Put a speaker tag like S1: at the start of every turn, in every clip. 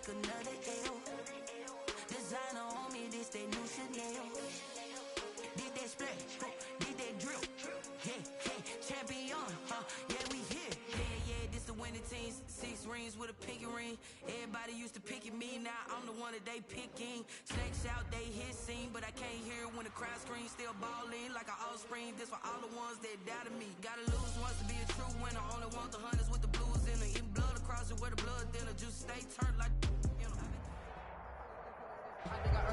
S1: take another L. Designer on me, this that new Chanel. Did that splash, did that drill. Hey, hey, champion, yeah, we here. Yeah, this the winning team. 6 rings with a pinky ring. Everybody used to pick at me, now I'm the one that they picking. Snakes out, they hit scene, but I can't hear it when the crowd screams. Still balling like an offspring. This for all the ones that doubted me. Gotta lose once to be a true winner. Only want the hunters with the blues in it. Eating blood across it where the blood thinner. Just stay turned like, you know.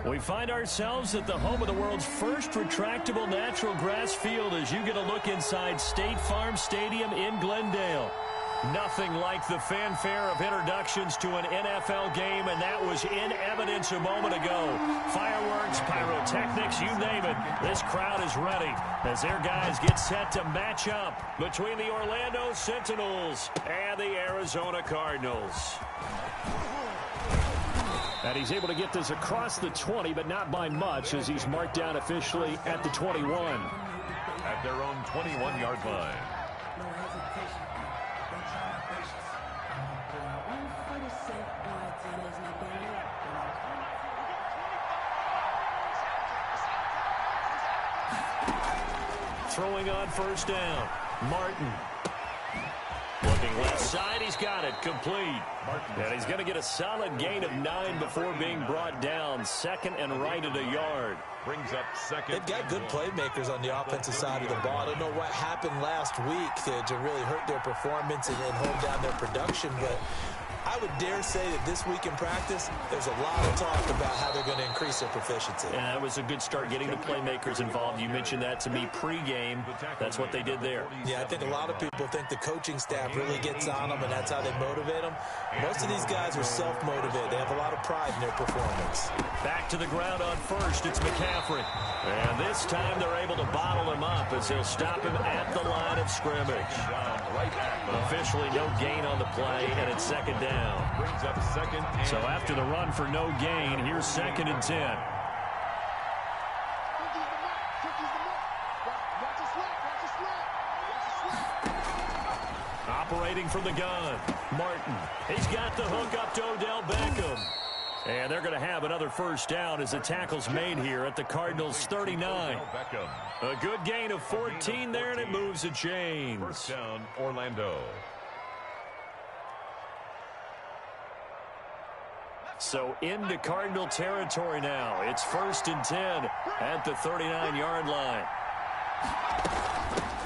S2: We find ourselves at the home of the world's first retractable natural grass field as you get a look inside State Farm Stadium in Glendale. Nothing like the fanfare of introductions to an NFL game, and that was in evidence a moment ago. Fireworks, pyrotechnics, you name it. This crowd is ready as their guys get set to match up between the Orlando Sentinels and the Arizona Cardinals. And he's able to get this across the 20, but not by much as he's marked down officially at the 21.
S3: At their own 21-yard line.
S2: Throwing on first down. Martin. Looking left side, he's got it, complete. And he's going to get a solid gain of 9 before being brought down. Second and right at a yard.
S3: Brings up second.
S4: They've got good playmakers on the offensive side of the ball. I don't know what happened last week to really hurt their performance and hold down their production, but I would dare say that this week in practice, there's a lot of talk about how they're going to increase their proficiency.
S2: Yeah, that was a good start getting the playmakers involved. You mentioned that to me pregame. That's what they did there.
S4: Yeah, I think a lot of people think the coaching staff really gets on them, and that's how they motivate them. Most of these guys are self-motivated. They have a lot of pride in their performance.
S2: Back to the ground on first. It's McCaffrey. And this time they're able to bottle him up as they'll stop him at the line of scrimmage. Officially no gain on the play, and it's second down.
S3: Brings up second.
S2: So after the run for no gain, here's second and 10. Operating from the gun, Martin. He's got the hook up to Odell Beckham. And they're going to have another first down as the tackle's made here at the Cardinals' 39. A good gain of 14 there, and it moves the chains.
S3: First down, Orlando.
S2: So into Cardinal territory now. It's first and 10 at the 39-yard line.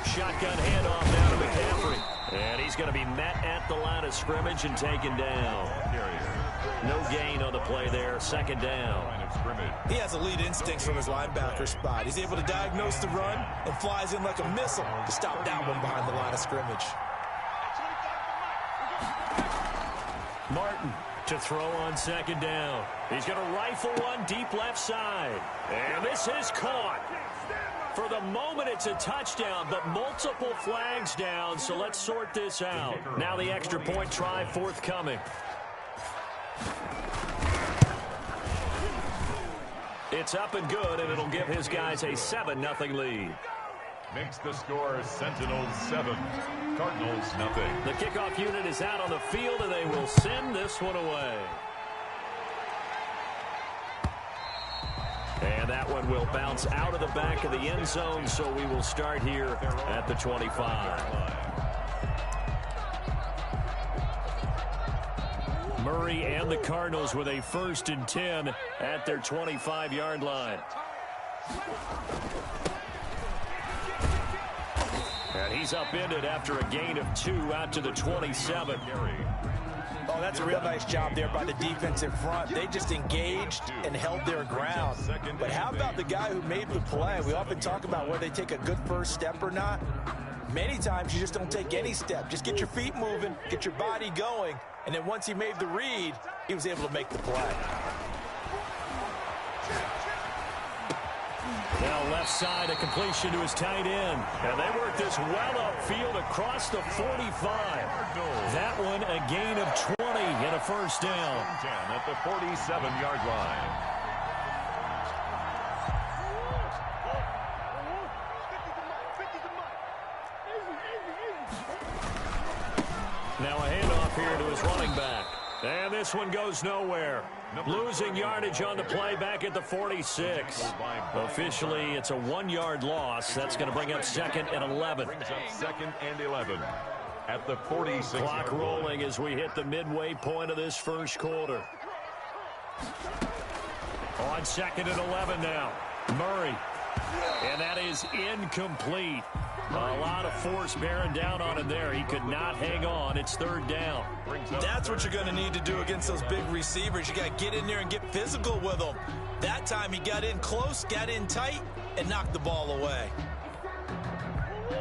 S2: Shotgun handoff now to McCaffrey. And he's going to be met at the line of scrimmage and taken down. No gain on the play there. Second down.
S4: He has elite instincts from his linebacker spot. He's able to diagnose the run and flies in like a missile to stop that one behind the line of scrimmage.
S2: Martin to throw on second down. He's going to rifle one deep left side. And this is caught. For the moment, it's a touchdown, but multiple flags down, so let's sort this out. Now the extra point try forthcoming. It's up and good, and it'll give his guys a 7-0 lead.
S3: Makes the score Sentinels 7, Cardinals nothing.
S2: The kickoff unit is out on the field, and they will send this one away. And that one will bounce out of the back of the end zone, so we will start here at the 25. Murray and the Cardinals with a first and 10 at their 25-yard line. And he's upended after a gain of 2 out to the 27.
S4: Oh, that's a real nice job there by the defensive front. They just engaged and held their ground. But how about the guy who made the play? We often talk about whether they take a good first step or not. Many times you just don't take any step. Just get your feet moving, get your body going, and then once he made the read, he was able to make the play.
S2: Now left side, a completion to his tight end. And they work this well upfield across the 45. That one a gain of 20 and a first down.
S3: At the 47-yard line.
S2: Now a handoff here to his running back. And this one goes nowhere. Losing yardage on the play back at the 46. Officially, it's a 1-yard loss. That's going to bring up 2nd and 11.
S3: Brings up 2nd and 11 at the 46.
S2: Clock rolling as we hit the midway point of this first quarter. On 2nd and 11 now. Murray. And that is incomplete. A lot of force bearing down on him there. He could not hang on. It's 3rd down.
S4: That's what you're going to need to do against those big receivers. You got to get in there and get physical with them. That time he got in close, got in tight, and knocked the ball away.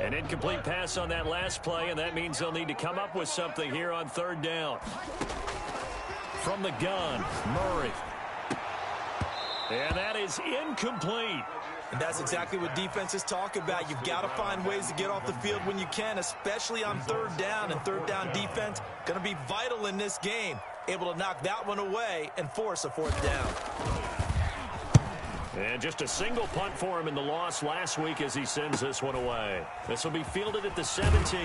S2: An incomplete pass on that last play, and that means they'll need to come up with something here on 3rd down. From the gun, Murray. And that is incomplete.
S4: And that's exactly what defenses talk about. You've got to find ways to get off the field when you can, especially on 3rd down. And 3rd down defense going to be vital in this game. Able to knock that one away and force a 4th down.
S2: And just a single punt for him in the loss last week as he sends this one away. This will be fielded at the 17.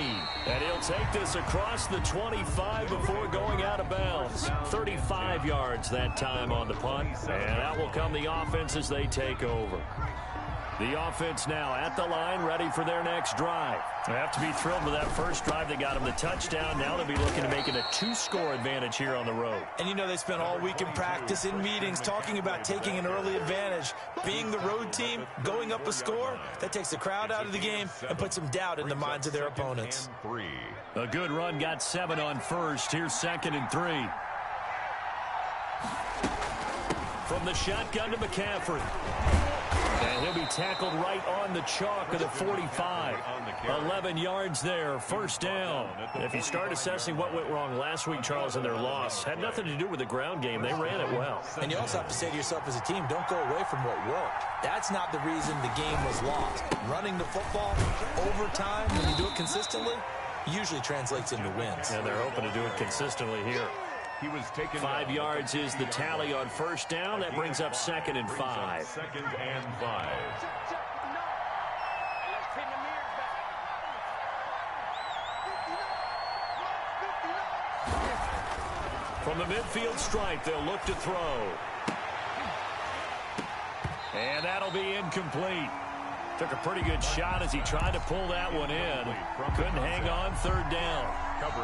S2: And he'll take this across the 25 before going out of bounds. 35 yards that time on the punt. And out will come the offense as they take over. The offense now at the line, ready for their next drive. They have to be thrilled with that first drive. They got them the touchdown. Now they'll be looking to make it a 2-score advantage here on the road.
S4: And you know they spent all week in practice, in meetings, talking about taking an early advantage. Being the road team, going up a score, that takes the crowd out of the game and puts some doubt in the minds of their opponents.
S2: A good run, got 7 on first. Here's 2nd and 3. From the shotgun to McCaffrey. And he'll be tackled right on the chalk of the 45. 11 yards there, 1st down. And if you start assessing what went wrong last week, Charles, in their loss, had nothing to do with the ground game. They ran it well.
S4: And you also have to say to yourself as a team, don't go away from what worked. That's not the reason the game was lost. Running the football over time, when you do it consistently, usually translates into wins.
S2: And they're hoping to do it consistently here.
S3: He was taken
S2: 5 yards is the tally on 1st down. That brings up 2nd and 5.
S3: 2nd and 5.
S2: From the midfield stripe, they'll look to throw. And that'll be incomplete. Took a pretty good shot as he tried to pull that one in. Couldn't hang on, 3rd down.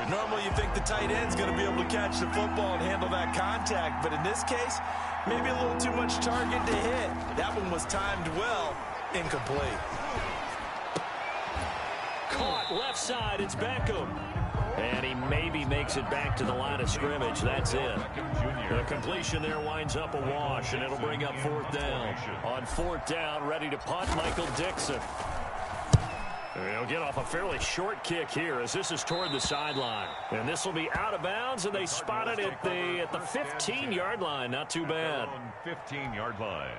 S4: Normally you think the tight end's going to be able to catch the football and handle that contact, but in this case, maybe a little too much target to hit. That one was timed well, incomplete.
S2: Caught left side, it's Beckham. And he maybe makes it back to the line of scrimmage. That's it. The completion there winds up a wash, and it'll bring up 4th down. On 4th down, ready to punt, Michael Dixon. He'll get off a fairly short kick here as this is toward the sideline. And this will be out of bounds, and they spot it at the 15-yard line. Not too bad.
S3: 15-yard line.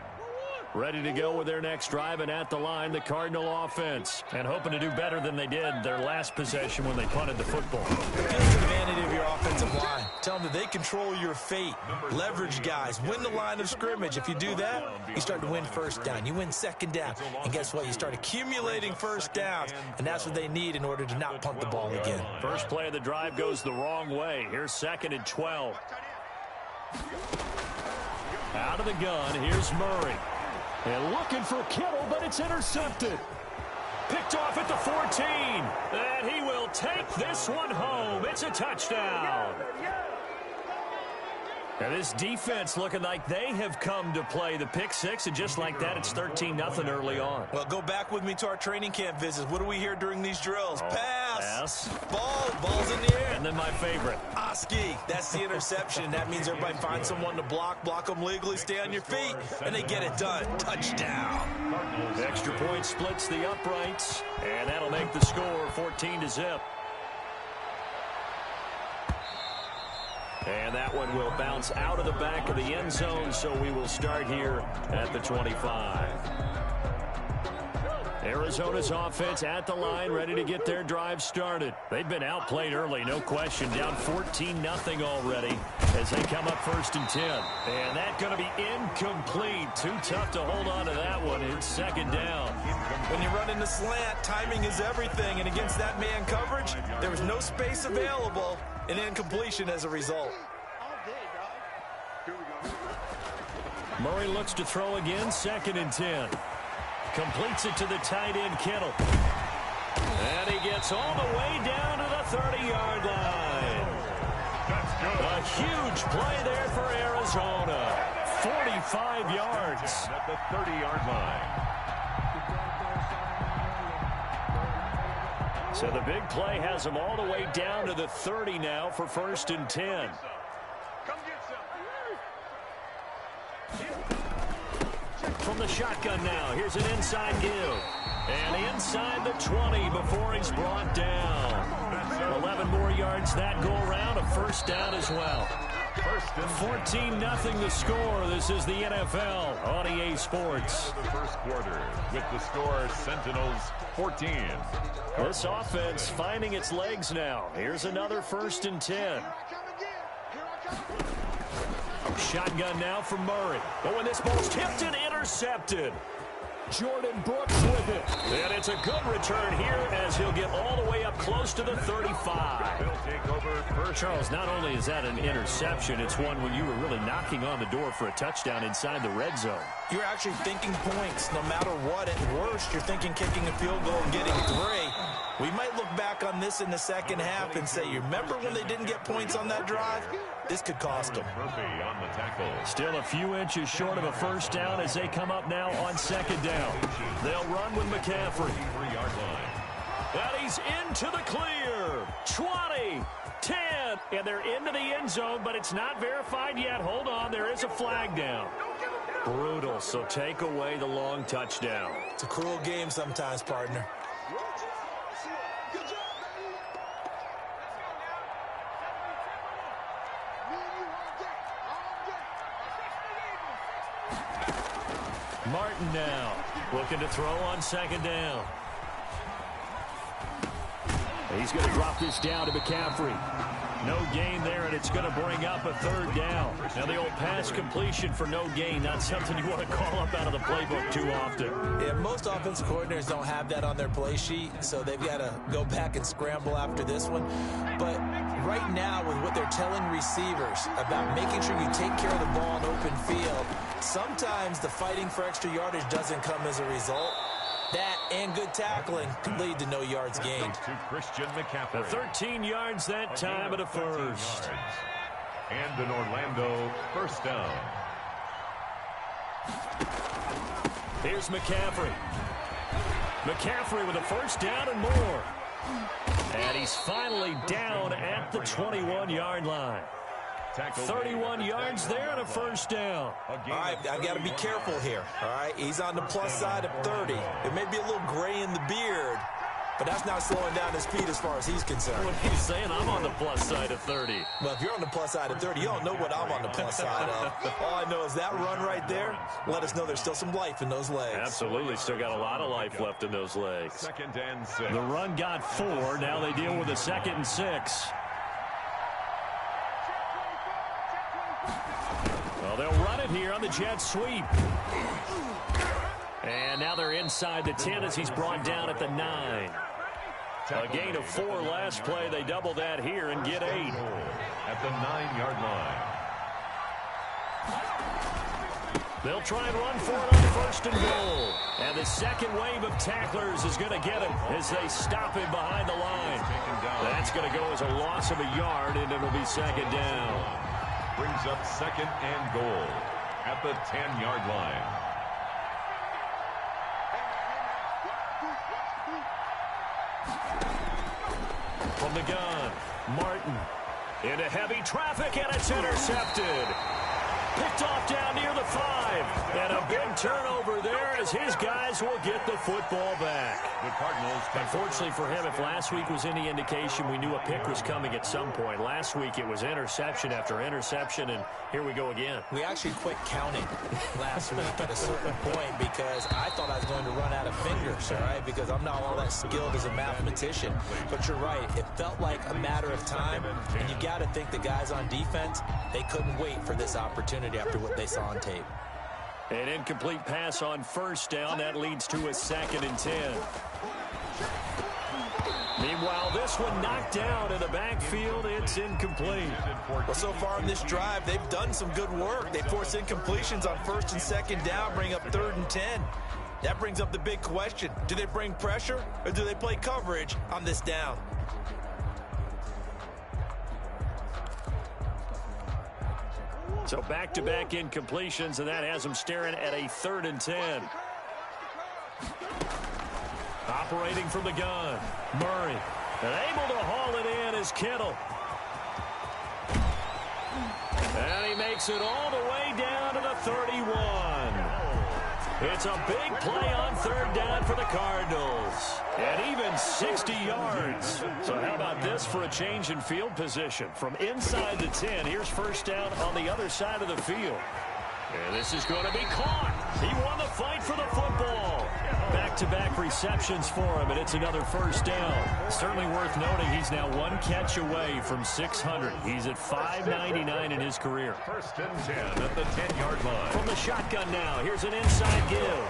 S2: Ready to go with their next drive, and at the line, the Cardinal offense. And hoping to do better than they did their last possession when they punted the football.
S4: Appeal to the vanity of your offensive line. Tell them that they control your fate. Leverage guys. Win the line of scrimmage. If you do that, you start to win 1st down. You win 2nd down. And guess what? You start accumulating 1st downs. And that's what they need in order to not punt the ball again.
S2: First play of the drive goes the wrong way. Here's 2nd and 12. Out of the gun, here's Murray. And looking for Kittle, but it's intercepted. Picked off at the 14. And he will take this one home. It's a touchdown. And this defense looking like they have come to play the pick 6, and just like that, it's 13-0 early on.
S4: Well, go back with me to our training camp visits. What do we hear during these drills? Pass. Ball's in the air.
S2: And then my favorite.
S4: Oski. That's the interception. That means everybody finds someone to block them legally, stay on your feet, and they get it done. Touchdown.
S2: Extra point splits the uprights, and that'll make the score 14-0. And that one will bounce out of the back of the end zone, so we will start here at the 25. Arizona's offense at the line, ready to get their drive started. They've been outplayed early, no question. Down 14-0 already as they come up 1st and 10. And that's going to be incomplete. Too tough to hold on to that one. It's 2nd down.
S4: When you run in the slant, timing is everything. And against that man coverage, there was no space available. An incompletion as a result.
S2: Murray looks to throw again, 2nd and 10. Completes it to the tight end, Kittle. And he gets all the way down to the 30-yard line.
S3: That's good.
S2: A huge play there for Arizona. 45 yards.
S3: At the 30-yard line.
S2: So the big play has him all the way down to the 30 now for 1st and 10. From the shotgun now, here's an inside give. And inside the 20 before he's brought down. 11 more yards that go around, a 1st down as well. 14-0 the score. This is the NFL on EA Sports.
S3: The first quarter with the score Sentinels 14.
S2: This offense finding its legs now. Here's another 1st and 10. Shotgun now from Murray. But when this ball's tipped and intercepted, Jordan Brooks with it. And it's a good return here as he'll get all the way up close to the 35.
S3: He'll take over first.
S2: Charles, not only is that an interception, it's one when you were really knocking on the door for a touchdown inside the red zone.
S4: You're actually thinking points no matter what. At worst, you're thinking kicking a field goal and getting 3. We might look back on this in the second half and say, you remember when they didn't get points on that drive? This could cost them.
S3: On the tackle.
S2: Still a few inches short of a 1st down as they come up now on 2nd down. They'll run with McCaffrey.
S3: 3-yard line.
S2: And he's into the clear. 20, 10, and they're into the end zone, but it's not verified yet. Hold on, there is a flag down. Brutal, so take away the long touchdown.
S4: It's a cruel game sometimes, partner.
S2: Martin now looking to throw on 2nd down. He's going to drop this down to McCaffrey. No gain there, and it's going to bring up a 3rd down. Now the old pass completion for no gain, not something you want to call up out of the playbook too often.
S4: Yeah, most offensive coordinators don't have that on their play sheet, so they've got to go back and scramble after this one. But right now, with what they're telling receivers about making sure you take care of the ball in open field, sometimes the fighting for extra yardage doesn't come as a result. That and good tackling could lead to no yards gained.
S3: To Christian McCaffrey.
S2: 13 yards that time at a 1st.
S3: And an Orlando 1st down.
S2: Here's McCaffrey. McCaffrey with a 1st down and more. And he's finally down at the 21-yard line. 31 yards there and a 1st down.
S4: All right, I've got to be careful here. All right, he's on the plus side of 30. It may be a little gray in the beard, but that's not slowing down his speed as far as he's concerned.
S2: What are you saying? I'm on the plus side of 30.
S4: Well, if you're on the plus side of 30, you don't know what I'm on the plus side of. All I know is that run right there let us know there's still some life in those legs.
S2: Absolutely, still got a lot of life left in those legs.
S3: 2nd and 6.
S2: The run got 4. Now they deal with a 2nd and 6. Well, they'll run it here on the jet sweep. And now they're inside the 10 as he's brought down at the 9. A gain of 4 last play. They double that here and get 8.
S3: At the 9-yard line.
S2: They'll try and run for it on 1st and goal. And the second wave of tacklers is going to get him as they stop him behind the line. That's going to go as a loss of a yard, and it'll be 2nd down.
S3: Brings up 2nd and goal at the 10-yard line.
S2: From the gun, Martin into heavy traffic, and it's intercepted. Picked off down near the 5. And a big turnover there as his guys will get the football back.
S3: The Cardinals.
S2: Unfortunately for him, if last week was any indication, we knew a pick was coming at some point. Last week it was interception after interception, and here we go again.
S4: We actually quit counting last week at a certain point because I thought I was going to run out of fingers, all right, because I'm not all that skilled as a mathematician. But you're right. It felt like a matter of time, and you got to think the guys on defense, they couldn't wait for this opportunity after what they saw on tape.
S2: An incomplete pass on 1st down. That leads to a 2nd and 10. Meanwhile, this one knocked down in the backfield. It's incomplete.
S4: Well, so far in this drive, they've done some good work. They force incompletions on 1st and 2nd down, bring up 3rd and 10. That brings up the big question. Do they bring pressure or do they play coverage on this down?
S2: So back-to-back incompletions, and that has them staring at a 3rd and 10. Operating from the gun, Murray. And able to haul it in is Kittle. And he makes it all the way down to the 31. It's a big play on 3rd down for the Cardinals. And even 60 yards. So how about this for a change in field position? From inside the 10, here's 1st down on the other side of the field. And this is going to be caught. He won the fight for the football. Back-to-back receptions for him, and it's another 1st down. Certainly worth noting he's now 1 catch away from 600. He's at 599 in his career.
S3: 1st and 10 at the 10-yard line.
S2: From the shotgun now, here's an inside give.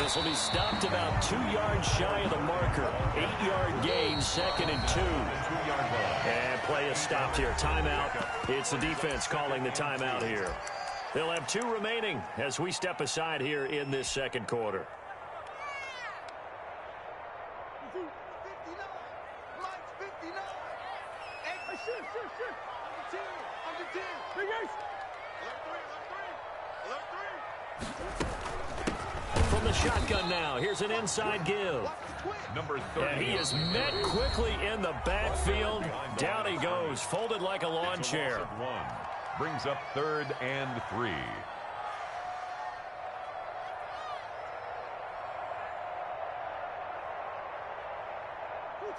S2: This will be stopped about 2 yards shy of the marker. 8-yard gain, 2nd and 2. And play is stopped here. Timeout. It's the defense calling the timeout here. They'll have 2 remaining as we step aside here in this 2nd quarter. From the shotgun now, here's an inside give.
S3: Number 30.
S2: And he is met quickly in the backfield. Down he goes, folded like a lawn chair.
S3: Brings up 3rd and 3.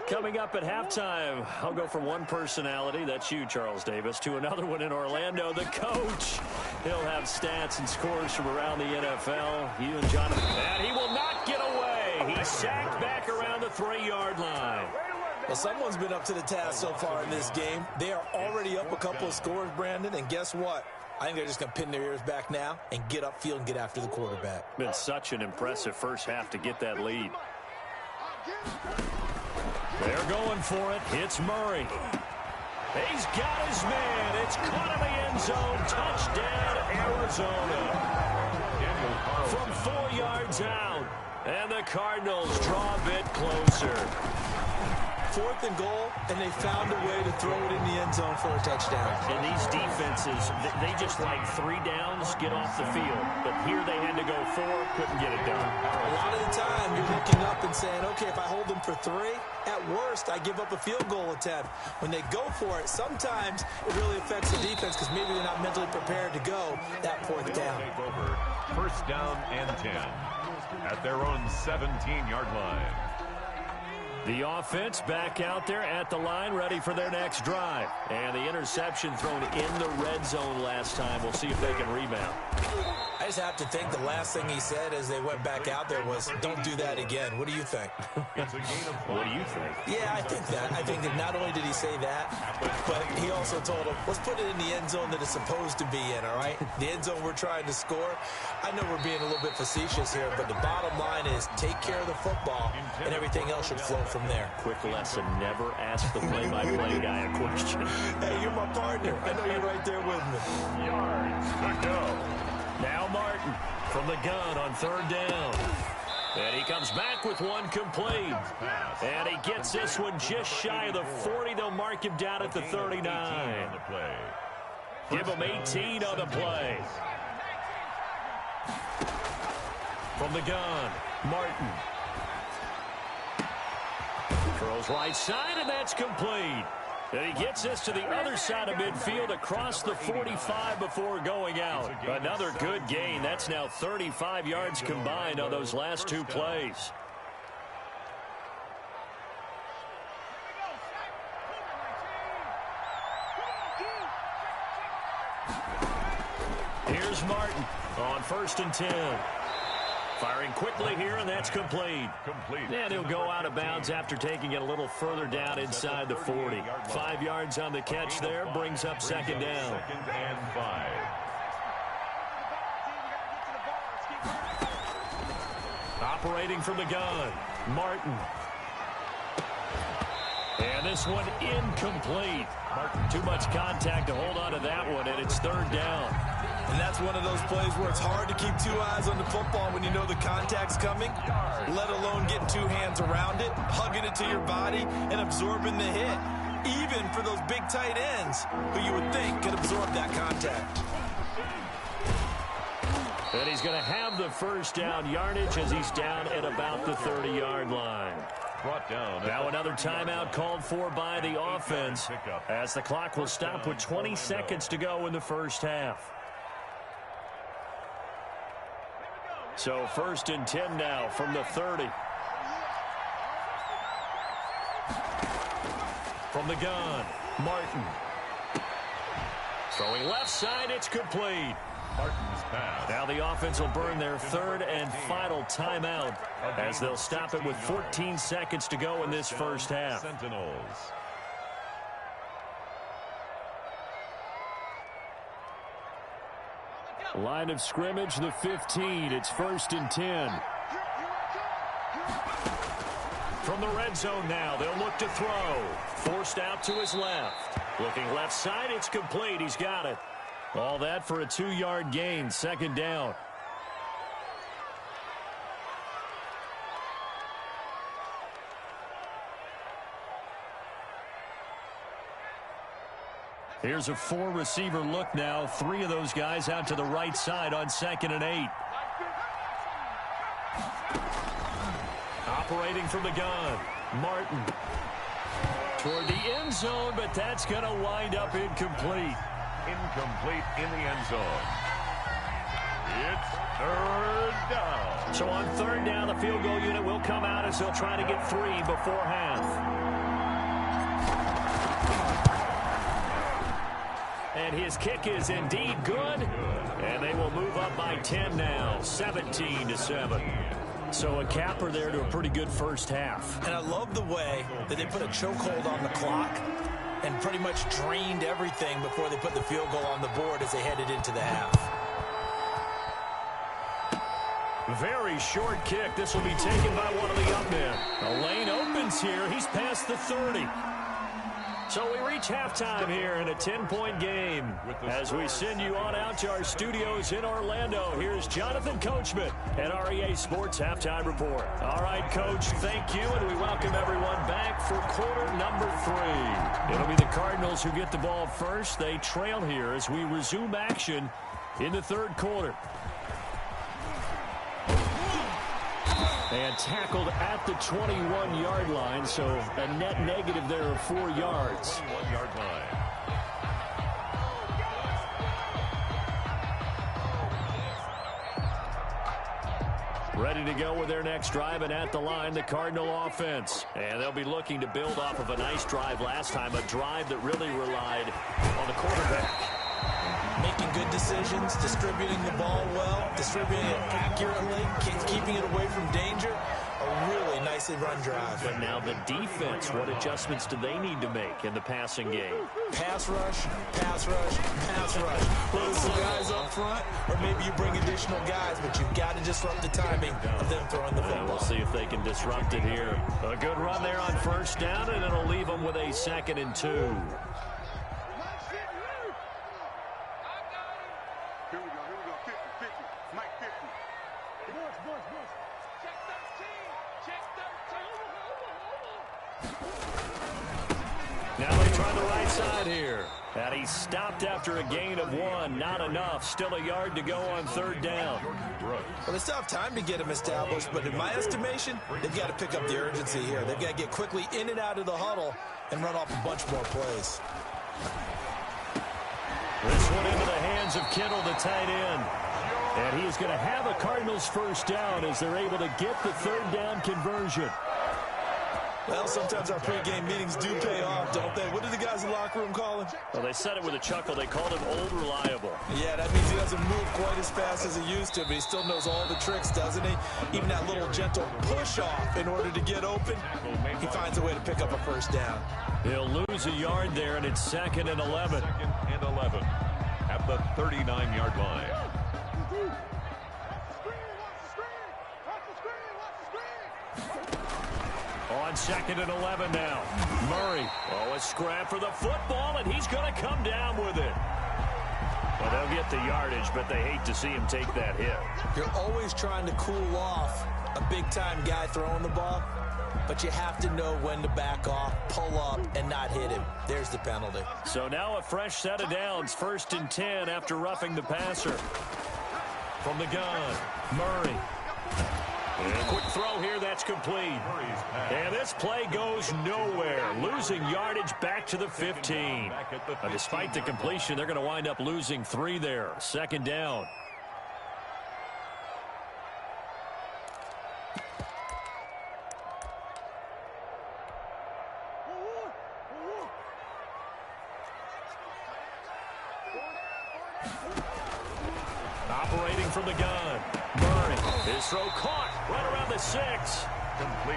S2: Coming up at halftime, I'll go from one personality, that's you, Charles Davis, to another one in Orlando, the coach. He'll have stats and scores from around the NFL. You and Jonathan. And he will not get away. He's sacked back around the 3-yard line.
S4: Well, someone's been up to the task so far in this game. They are already up a couple of scores, Brandon, and guess what? I think they're just going to pin their ears back now and get upfield and get after the quarterback.
S2: Been such an impressive first half to get that lead. They're going for it. It's Murray. He's got his man. It's caught in the end zone. Touchdown, Arizona. From 4 yards out. And the Cardinals draw a bit closer.
S4: 4th and goal, and they found a way to throw it in the end zone for a touchdown.
S2: And these defenses, they just like 3 downs, get off the field. But here they had to go 4, couldn't get it done.
S4: A lot of the time, you're looking up and saying, okay, if I hold them for 3, at worst, I give up a field goal attempt. When they go for it, sometimes it really affects the defense because maybe they're not mentally prepared to go that 4th down.
S3: 1st down and 10 at their own 17-yard line.
S2: The offense back out there at the line, ready for their next drive. And the interception thrown in the red zone last time. We'll see if they can rebound.
S4: I just have to think the last thing he said as they went back out there was, don't do that again. What do you think?
S2: What do you think?
S4: Yeah, I think that. I think that not only did he say that, but he also told him, let's put it in the end zone that it's supposed to be in, all right? The end zone we're trying to score. I know we're being a little bit facetious here, but the bottom line is take care of the football, and everything else should flow from there.
S2: Quick lesson, never ask the play-by-play guy a question.
S4: Hey, you're my partner. I know you're right there with me.
S3: Yards to go.
S2: Now Martin from the gun on 3rd down. And he comes back with one complete. And he gets this one just shy of the 40. They'll mark him down at the 39. Give him 18 on the play. From the gun, Martin. Throws right side, and that's complete. And he gets this to the other side of midfield across the 45 before going out. Another good gain. That's now 35 yards combined on those last 2 plays. Here's Martin on 1st and 10. Firing quickly here, and that's complete. And he'll go out of bounds after taking it a little further down inside the 40. 5 yards on the catch there, brings up 2nd down.
S3: 2nd and 5.
S2: Operating from the gun, Martin. And this one incomplete. Too much contact to hold on to that one, and it's third down.
S4: And that's one of those plays where it's hard to keep two eyes on the football when you know the contact's coming, let alone getting two hands around it, hugging it to your body, and absorbing the hit. Even for those big tight ends who you would think could absorb that contact.
S2: And he's going to have the first down yardage as he's down at about the 30-yard line.
S3: Brought down.
S2: Now another timeout called for by the offense as the clock will stop with 20 seconds to go in the first half. So first and 10 now from the 30. From the gun, Martin. Throwing left side, it's complete.
S3: Martin's pass.
S2: Now the offense will burn their third and final timeout as they'll stop it with 14 seconds to go in this first half.
S3: Sentinels.
S2: Line of scrimmage, the 15. It's first and 10. From the red zone now, they'll look to throw. Forced out to his left. Looking left side, it's complete. He's got it. All that for a 2-yard gain, second down. Here's a 4-receiver look now. 3 of those guys out to the right side on 2nd and 8. Operating from the gun, Martin. Toward the end zone, but that's going to wind up incomplete.
S3: Incomplete in the end zone. It's third down.
S2: So on third down, the field goal unit will come out as they'll try to get 3 before half. And his kick is indeed good. And they will move up by 10 now, 17-7. So a capper there to a pretty good first half.
S4: And I love the way that they put a chokehold on the clock and pretty much drained everything before they put the field goal on the board as they headed into the half.
S2: Very short kick. This will be taken by one of the up men. A lane opens here. He's past the 30. So we reach halftime here in a 10-point game. As we send you on out to our studios in Orlando, here's Jonathan Coachman at REA Sports Halftime Report. All right, Coach, thank you, and we welcome everyone back for quarter number 3. It'll be the Cardinals who get the ball first. They trail here as we resume action in the third quarter. And tackled at the 21-yard line, so a net negative there of 4 yards.
S3: 1-yard line.
S2: Ready to go with their next drive, and at the line, the Cardinal offense. And they'll be looking to build off of a nice drive last time, a drive that really relied on the quarterback.
S4: Making good decisions, distributing the ball well, distributing it accurately, keeping it away from danger. A really nicely run drive.
S2: But now the defense, what adjustments do they need to make in the passing game?
S4: Pass rush, pass rush, pass rush. Whether it's the guys up front or maybe you bring additional guys, but you've got to disrupt the timing of them throwing the football.
S2: We'll see if they can disrupt it here. A good run there on first down, and it'll leave them with a 2nd and 2. Now they try the right side here. And he stopped after a gain of 1. Not enough. Still a yard to go on third down.
S4: Well, they still have time to get him established, but in my estimation, they've got to pick up the urgency here. They've got to get quickly in and out of the huddle and run off a bunch more plays.
S2: This one into the hands of Kittle, the tight end. And he is going to have a Cardinals first down as they're able to get the third down conversion.
S4: Well, sometimes our pregame meetings do pay off, don't they? What did the guys in the locker room call him?
S2: Well, they said it with a chuckle. They called him Old Reliable.
S4: Yeah, that means he doesn't move quite as fast as he used to, but he still knows all the tricks, doesn't he? Even that little gentle push-off in order to get open, he finds a way to pick up a first down.
S2: He'll lose a yard there, and it's 2nd and 11.
S3: 2nd and 11 at the 39-yard line.
S2: On on 2nd and 11 now. Murray. Oh, a scrap for the football, and he's going to come down with it. Well, they'll get the yardage, but they hate to see him take that hit.
S4: You're always trying to cool off a big-time guy throwing the ball, but you have to know when to back off, pull up, and not hit him. There's the penalty.
S2: So now a fresh set of downs, 1st and 10 after roughing the passer. From the gun, Murray. And a quick throw here, that's complete. And this play goes nowhere, losing yardage back to the 15. Despite the completion, they're going to wind up losing 3 there. 2nd down. Operating from the gun, Murray. His throw caught right around the 6.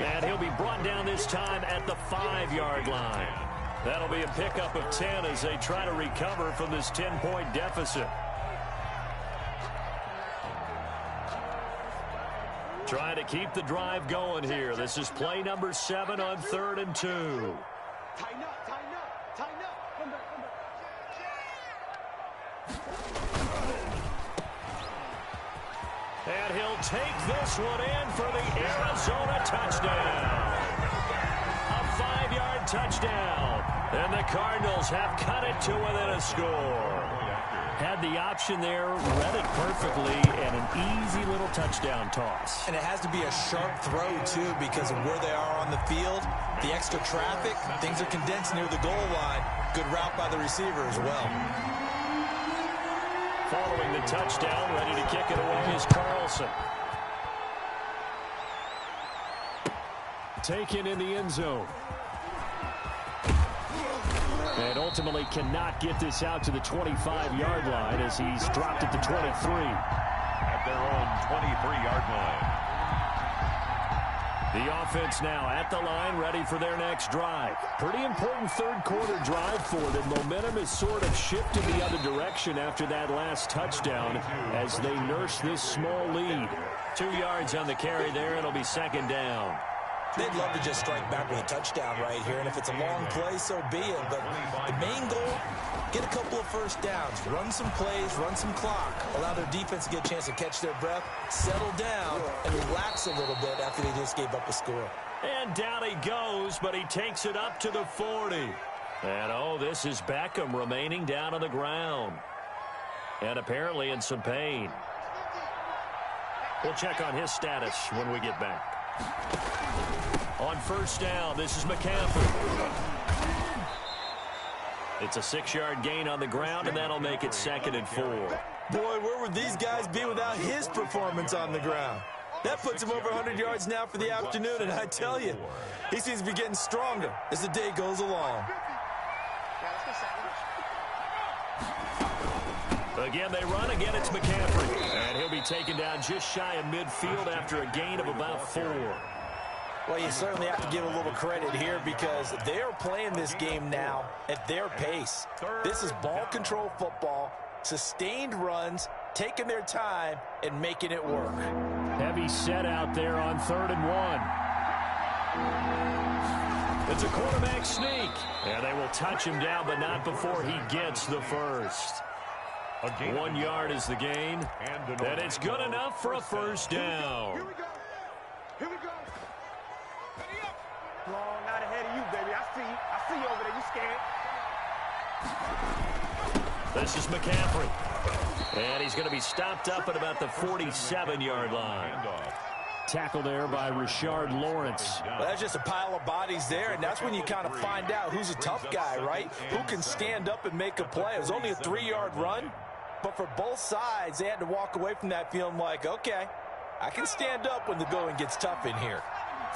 S2: And he'll be brought down this time at the 5-yard line. That'll be a pickup of 10 as they try to recover from this 10-point deficit. Trying to keep the drive going here. This is play number 7 on 3rd and 2.
S5: Tighten up, tighten up, tighten up. Come back, come back.
S2: And he'll take this one in for the Arizona touchdown. A 5-yard touchdown. And the Cardinals have cut it to within a score. Had the option there, read it perfectly, and an easy little touchdown toss.
S4: And it has to be a sharp throw, too, because of where they are on the field. The extra traffic, things are condensed near the goal line. Good route by the receiver as well.
S2: Following the touchdown, ready to kick it away is Carlson. Taken in the end zone. And ultimately cannot get this out to the 25-yard line as he's dropped it to 23.
S3: At their own 23-yard line.
S2: The offense now at the line, ready for their next drive. Pretty important third-quarter drive for them. Momentum has sort of shifted the other direction after that last touchdown as they nurse this small lead. 2 yards on the carry there. It'll be 2nd down.
S4: They'd love to just strike back with a touchdown right here, and if it's a long play, so be it. But the main goal, get a couple of first downs, run some plays, run some clock, allow their defense to get a chance to catch their breath, settle down, and relax a little bit after they just gave up a score.
S2: And down he goes, but he takes it up to the 40. And, oh, this is Beckham remaining down on the ground. And apparently in some pain. We'll check on his status when we get back. On 1st down, this is McCaffrey. It's a 6-yard gain on the ground, and that'll make it 2nd and 4.
S4: Boy, where would these guys be without his performance on the ground? That puts him over 100 yards now for the afternoon, and I tell you, he seems to be getting stronger as the day goes along.
S2: Again, they run. Again, it's McCaffrey. And he'll be taken down just shy of midfield after a gain of about 4.
S4: Well, you certainly have to give a little credit here because they are playing this game now at their pace. This is ball control football, sustained runs, taking their time, and making it work.
S2: Heavy set out there on 3rd and 1. It's a quarterback sneak. And they will touch him down, but not before he gets the first. 1 yard is the gain, and it's good enough for a first down.
S5: Here we go. Here we go. Long out ahead of you, baby. I see you. I see you over there. You scared.
S2: This is McCaffrey. And he's going to be stopped up at about the 47-yard line. Tackle there by Rashard Lawrence.
S4: Well, that's just a pile of bodies there, and that's when you kind of find out who's a tough guy, right? Who can stand up and make a play. It was only a 3-yard run, but for both sides, they had to walk away from that feeling like, okay, I can stand up when the going gets tough in here.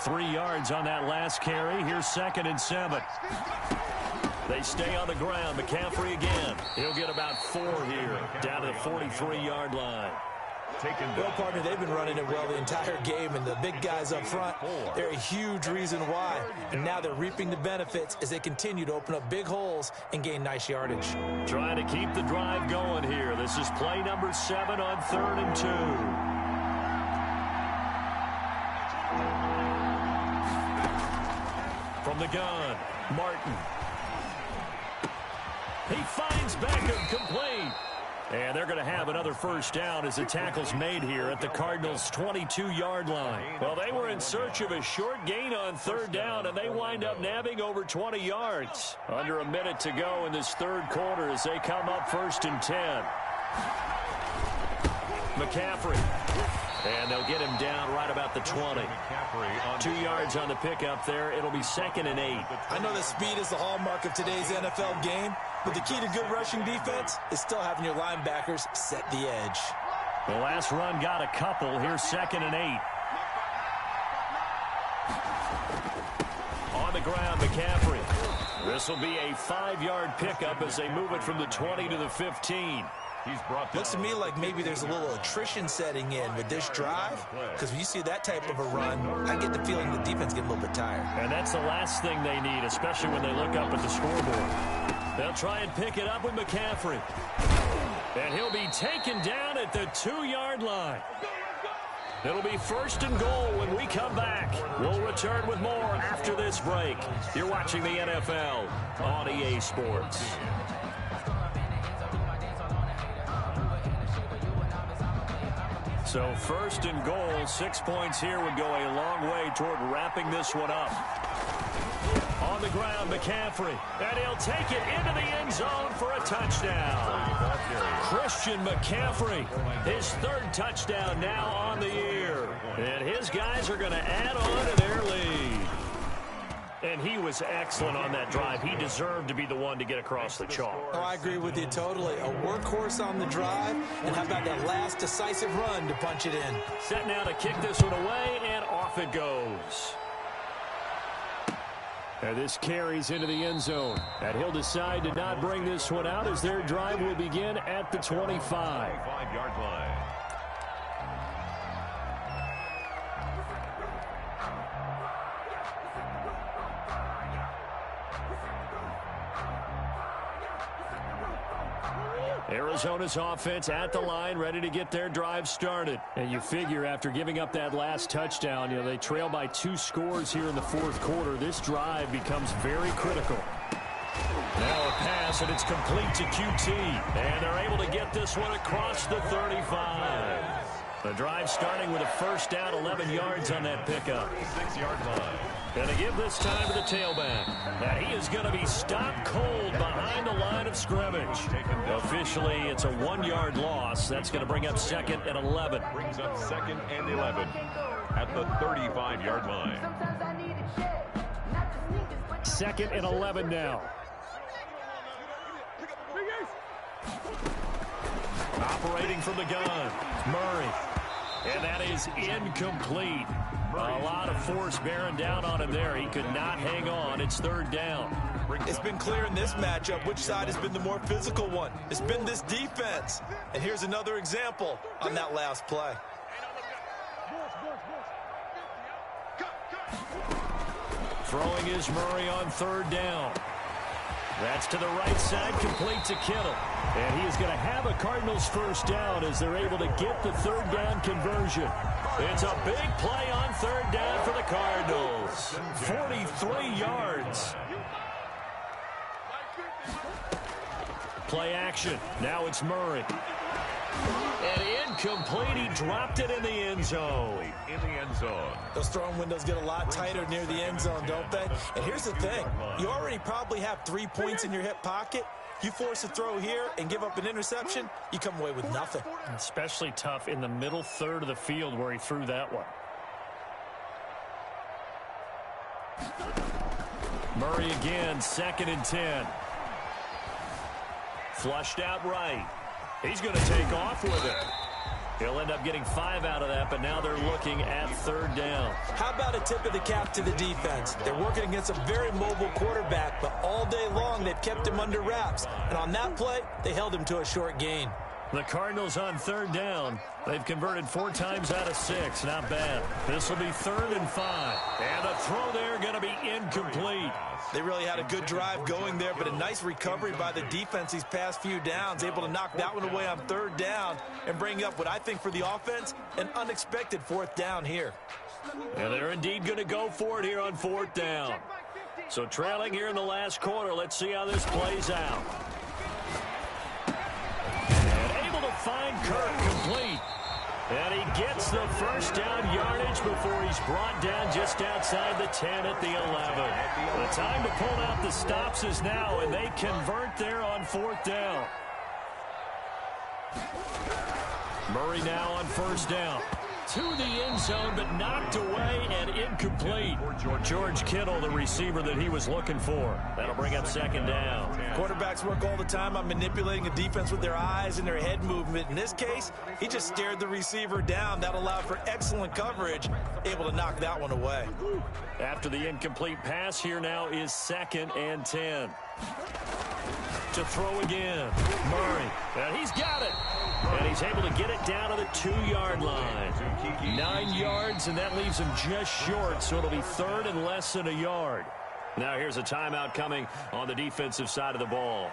S2: 3 yards on that last carry. Here's 2nd and 7. They stay on the ground. McCaffrey again. He'll get about 4 here, down to the 43-yard line.
S4: Well, partner, they've been running it well the entire game, and the big guys up front, they're a huge reason why. And now they're reaping the benefits as they continue to open up big holes and gain nice yardage.
S2: Trying to keep the drive going here. This is play number 7 on 3rd and 2. From the gun, Martin. He finds Beckham complete. And they're going to have another first down as the tackle's made here at the Cardinals' 22-yard line. Well, they were in search of a short gain on third down, and they wind up nabbing over 20 yards. Under a minute to go in this third quarter as they come up 1st and 10. McCaffrey. And they'll get him down right about the 20. 2 yards on the pickup there. It'll be 2nd and 8.
S4: I know that speed is the hallmark of today's NFL game, but the key to good rushing defense is still having your linebackers set the edge.
S2: The last run got a couple. Here's 2nd and 8. On the ground, McCaffrey. This will be a 5-yard pickup as they move it from the 20 to the 15.
S4: Looks to me like maybe there's a little attrition setting in with this drive, because when you see that type of a run, I get the feeling the defense gets a little bit tired.
S2: And that's the last thing they need, especially when they look up at the scoreboard. They'll try and pick it up with McCaffrey. And he'll be taken down at the 2-yard line. It'll be 1st and goal when we come back. We'll return with more after this break. You're watching the NFL on EA Sports. So 1st and goal, 6 points here would go a long way toward wrapping this one up. On the ground, McCaffrey, and he'll take it into the end zone for a touchdown. Christian McCaffrey, his 3rd touchdown now on the year. And his guys are going to add on to their lead. And he was excellent on that drive. He deserved to be the one to get across the chalk.
S4: Oh, I agree with you totally. A workhorse on the drive, and how about that last decisive run to punch it in?
S2: Set now to kick this one away, and off it goes. And this carries into the end zone. And he'll decide to not bring this one out as their drive will begin at the 25.
S3: 5-yard line.
S2: Arizona's offense at the line, ready to get their drive started. And you figure after giving up that last touchdown, they trail by 2 scores here in the 4th quarter. This drive becomes very critical. Now a pass, and it's complete to QT. And they're able to get this one across the 35. The drive starting with a first down, 11 yards on that pickup.
S3: 6-yard line.
S2: And to give this time to the tailback. And he is going to be stopped cold behind the line of scrimmage. Officially, it's a 1-yard loss. That's going to bring up 2nd and 11.
S3: Brings up 2nd and 11 at the 35-yard line.
S2: 2nd and 11 now. Operating from the gun, Murray. And that is incomplete. A lot of force bearing down on him there. He could not hang on. It's 3rd down.
S4: It's been clear in this matchup which side has been the more physical one. It's been this defense. And here's another example on that last play.
S2: Throwing is Murray on 3rd down. That's to the right side, complete to Kittle. And he is going to have a Cardinals first down as they're able to get the 3rd down conversion. It's a big play on 3rd down for the Cardinals. 43 yards. Play action. Now it's Murray. And incomplete. He dropped it in the end zone.
S3: In the end zone.
S4: Those throwing windows get a lot tighter near the end zone, don't they? And here's the thing. You already probably have 3 points in your hip pocket. You force a throw here and give up an interception, you come away with nothing.
S2: Especially tough in the middle 3rd of the field where he threw that one. Murray again, 2nd and 10. Flushed out right. He's going to take off with it. He'll end up getting 5 out of that, but now they're looking at 3rd down.
S4: How about a tip of the cap to the defense? They're working against a very mobile quarterback, but all day long they've kept him under wraps. And on that play, they held him to a short gain.
S2: The Cardinals on 3rd down. They've converted 4 times out of 6. Not bad. This will be 3rd and 5. And the throw there going to be incomplete.
S4: They really had a good drive going there, but a nice recovery by the defense these past few downs, able to knock that one away on 3rd down and bring up what I think for the offense, an unexpected 4th down here.
S2: And they're indeed going to go for it here on 4th down. So trailing here in the last quarter. Let's see how this plays out. And able to find Kirk complete. And he gets the first down yardage before he's brought down just outside the 10 at the 11. The time to pull out the stops is now, and they convert there on 4th down. Murray now on 1st down. To the end zone, but knocked away and incomplete. George Kittle, the receiver that he was looking for. That'll bring up 2nd down.
S4: Quarterbacks work all the time on manipulating a defense with their eyes and their head movement. In this case, he just stared the receiver down. That allowed for excellent coverage, able to knock that one away.
S2: After the incomplete pass, here now is 2nd and 10. To throw again. Murray. And he's got it. And he's able to get it down to the 2-yard line. 9 yards, and that leaves him just short, so it'll be 3rd and less than a yard. Now here's a timeout coming on the defensive side of the ball.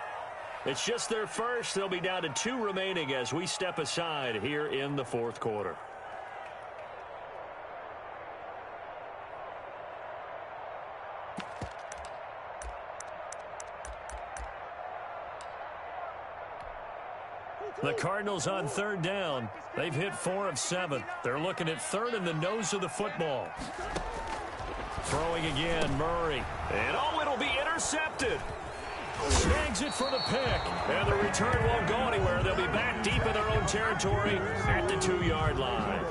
S2: It's just their first. They'll be down to 2 remaining as we step aside here in the 4th quarter. The Cardinals on 3rd down. They've hit 4 of 7. They're looking at 3rd in the nose of the football. Throwing again, Murray. And it'll be intercepted. Snags it for the pick. And the return won't go anywhere. They'll be back deep in their own territory at the 2-yard line.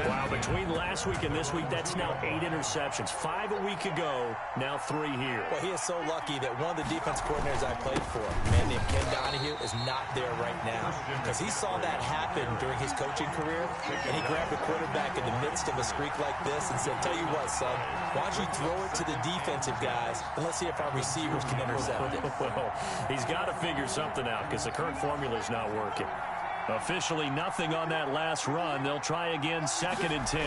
S2: Wow, between last week and this week, that's now 8 interceptions. 5 a week ago, now 3 here.
S4: Well, he is so lucky that one of the defense coordinators I played for, a man named Ken Donahue, is not there right now. Because he saw that happen during his coaching career, and he grabbed a quarterback in the midst of a streak like this and said, tell you what, son, why don't you throw it to the defensive guys, and let's see if our receivers can intercept it.
S2: Well, he's got to figure something out because the current formula is not working. Officially nothing on that last run. They'll try again, 2nd and 10.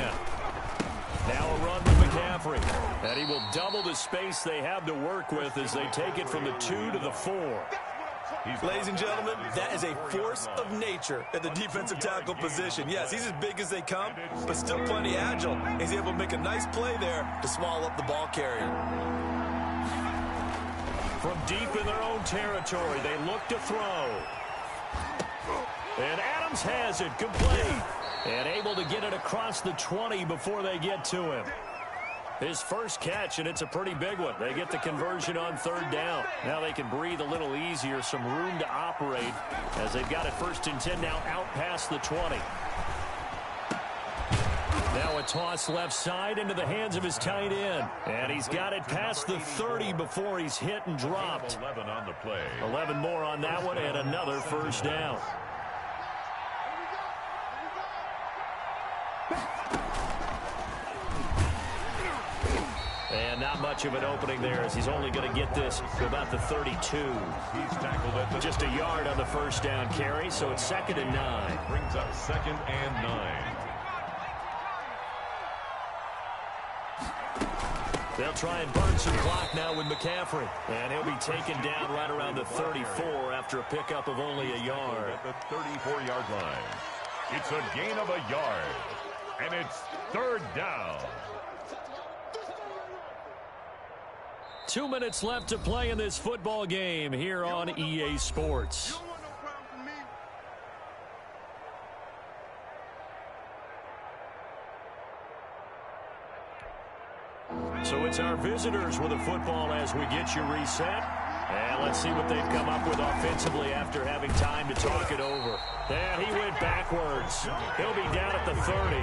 S2: Now a run with McCaffrey. And he will double the space they have to work with as they take it from the 2 to the 4.
S4: Ladies and gentlemen, that is a force of nature at the defensive tackle position. Yes, he's as big as they come, but still plenty agile. He's able to make a nice play there to swallow up the ball carrier.
S2: From deep in their own territory, they look to throw. And Adams has it complete. And able to get it across the 20 before they get to him. His first catch, and it's a pretty big one. They get the conversion on 3rd down. Now they can breathe a little easier, some room to operate as they've got it 1st and 10 now out past the 20. Now a toss left side into the hands of his tight end. And he's got it past the 30 before he's hit and dropped.
S3: 11 on the play.
S2: 11 more on that one and another 1st down. And not much of an opening there as he's only going to get this to about the 32.
S3: He's tackled at the
S2: just a yard on the 1st down carry, so it's 2nd and 9.
S3: Brings up 2nd and 9.
S2: They'll try and burn some clock now with McCaffrey. And he'll be taken down right around the 34 after a pickup of only a yard.
S3: At the 34-yard line. It's a gain of a yard. And it's 3rd down.
S2: 2 minutes left to play in this football game here on EA Sports. So it's our visitors with the football as we get you reset. And let's see what they've come up with offensively after having time to talk it over. And he went backwards. He'll be down at the 30.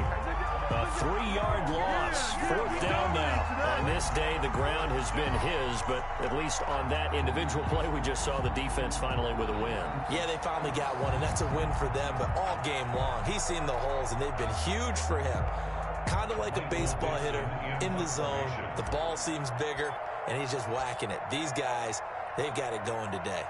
S2: A 3-yard loss. 4th down now. On this day, the ground has been his, but at least on that individual play, we just saw the defense finally with a win.
S4: Yeah, they finally got one, and that's a win for them, but all game long, he's seen the holes, and they've been huge for him. Kind of like a baseball hitter in the zone. The ball seems bigger, and he's just whacking it. These guys, they've got it going today.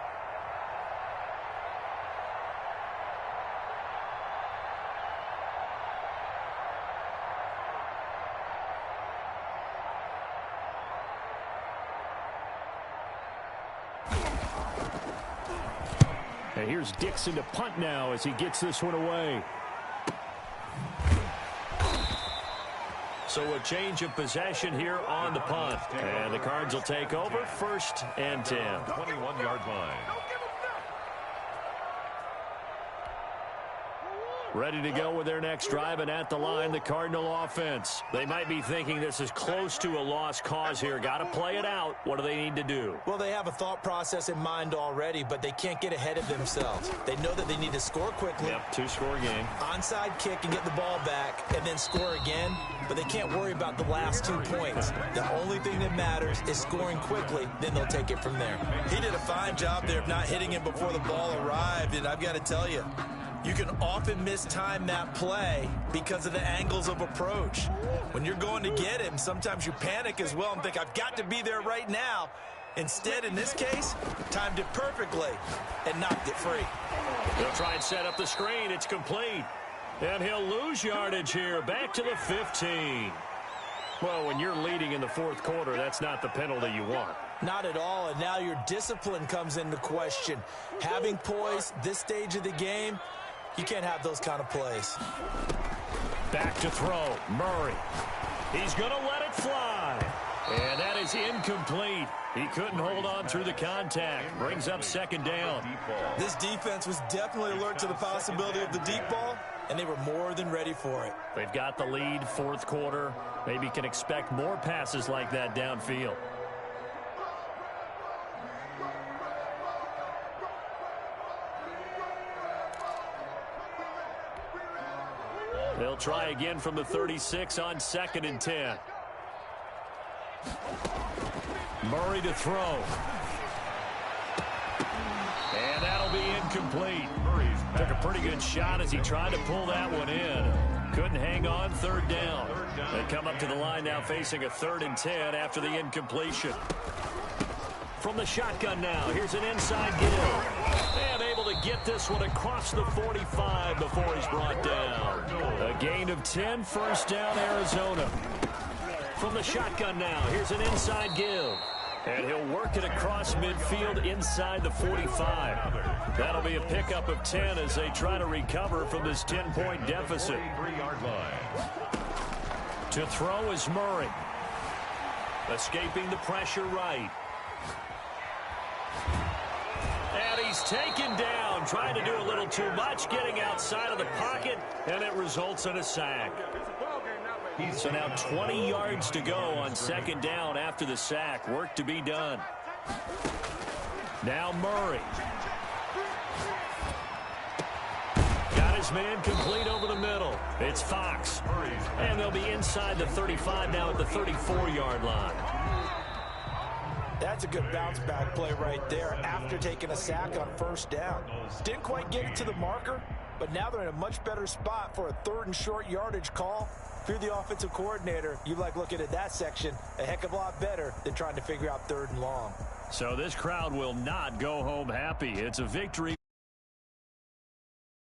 S2: And here's Dixon to punt now as he gets this one away. So a change of possession here on the punt. And the Cards will take over 1st and 10.
S3: 21-yard line.
S2: Ready to go with their next drive, and at the line, the Cardinal offense. They might be thinking this is close to a lost cause here. Got to play it out. What do they need to do?
S4: Well, they have a thought process in mind already, but they can't get ahead of themselves. They know that they need to score quickly.
S2: Yep, 2-score game.
S4: Onside kick and get the ball back, and then score again. But they can't worry about the last 2 points. The only thing that matters is scoring quickly, then they'll take it from there. He did a fine job there of not hitting him before the ball arrived, and I've got to tell you, you can often mistime that play because of the angles of approach. When you're going to get him, sometimes you panic as well and think, I've got to be there right now. Instead, in this case, timed it perfectly and knocked it free.
S2: He'll try and set up the screen. It's complete. And he'll lose yardage here. Back to the 15. Well, when you're leading in the 4th quarter, that's not the penalty you want.
S4: Not at all, and now your discipline comes into question. Having poise this stage of the game, you can't have those kind of plays.
S2: Back to throw. Murray. He's going to let it fly. And that is incomplete. He couldn't hold on through the contact. Brings up 2nd down.
S4: This defense was definitely alert to the possibility of the deep ball, and they were more than ready for it.
S2: They've got the lead, 4th quarter. Maybe can expect more passes like that downfield. They'll try again from the 36 on 2nd and 10. Murray to throw. And that'll be incomplete. Took a pretty good shot as he tried to pull that one in. Couldn't hang on, 3rd down. They come up to the line now facing a 3rd and 10 after the incompletion. From the shotgun now, here's an inside give. And able to get this one across the 45 before he's brought down. A gain of 10, 1st down, Arizona. From the shotgun now, here's an inside give. And he'll work it across midfield inside the 45. That'll be a pickup of 10 as they try to recover from this 10-point deficit.
S3: 3-yard line.
S2: To throw is Murray. Escaping the pressure right. And he's taken down, trying to do a little too much, getting outside of the pocket, and it results in a sack. So now 20 yards to go on 2nd down after the sack. Work to be done. Now Murray. Got his man complete over the middle. It's Fox. And they'll be inside the 35 now at the 34-yard line.
S4: That's a good bounce-back play right there after taking a sack on 1st down. Didn't quite get it to the marker, but now they're in a much better spot for a 3rd and short yardage call. If you're the offensive coordinator, you like looking at that section a heck of a lot better than trying to figure out 3rd and long.
S2: So this crowd will not go home happy. It's a victory.